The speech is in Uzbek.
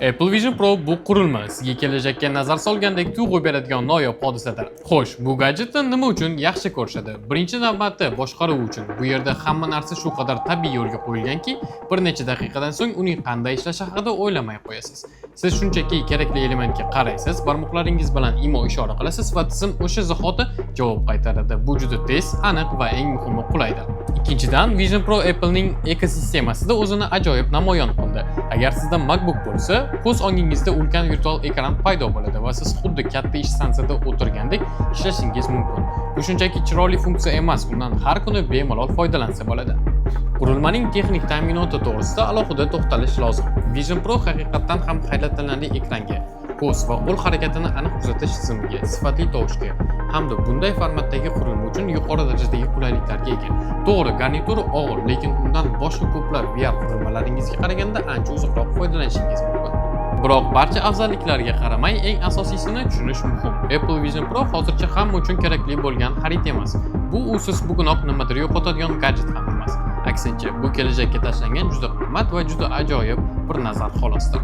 Apple Vision Pro bu qurilma sizga kelajakka nazar solgandek tuyg'u beradigan noyob hodisadir. Xo'sh, bu gadjetni nima uchun yaxshi ko'rishadi? Birinchi navbatda boshqaruv uchun. Bu yerda hamma narsa shu qadar tabiiy yo'lga qo'yilganki, bir necha daqiqadan so'ng uning qanday ishlashi haqida o'ylamay qo'yasiz. Siz shunchaki kerakli elementga qaraysiz, barmoqlaringiz bilan imo-ishora qilasiz va tizim o'sha zahoti javob qaytaradi. Bu juda tez, aniq va eng muhimi qulaydir. Ikkinchidan, Vision Pro Apple'ning ekosistemasida o'zini ajoyib namoyon qildi. Agar sizda MacBook bo'lsa, ko'z ongingizda ulkan virtual ekran paydo bo'ladi va siz xuddi katta ish stansiyada o'tirgandek ishlashingiz mumkin. Bu shunchaki chiroyli funksiya emas, undan har kuni bemalol foydalansa bo'ladi. Qurilmaning texnik ta'minoti to'g'risida alohida to'xtalish lozim. Vision Pro haqiqatan ham hayratlanarli ekranga, ko'z va qo'l harakatini aniq kuzatish tizimiga, sifatli tovushga hamda bunday formatdagi qurilma uchun yuqori darajadagi qulayliklarga ega. To'g'ri, garnituri og'ir, lekin undan boshqa ko'plab VR qurilmalaringizga qaraganda ancha uzoqroq foydalanishingiz mumkin. Biroq barcha afzalliklarga qaramay, eng asosiyisini tushunish muhim. Apple Vision Pro hozircha hamma uchun kerakli bo'lgan xarid emas. Bu usiz bugunoq nimadir yo'qotadigan gadjet ham emas. Aksincha, bu kelajakka tashlangan juda qimmat va juda ajoyib bir nazar xolosdir.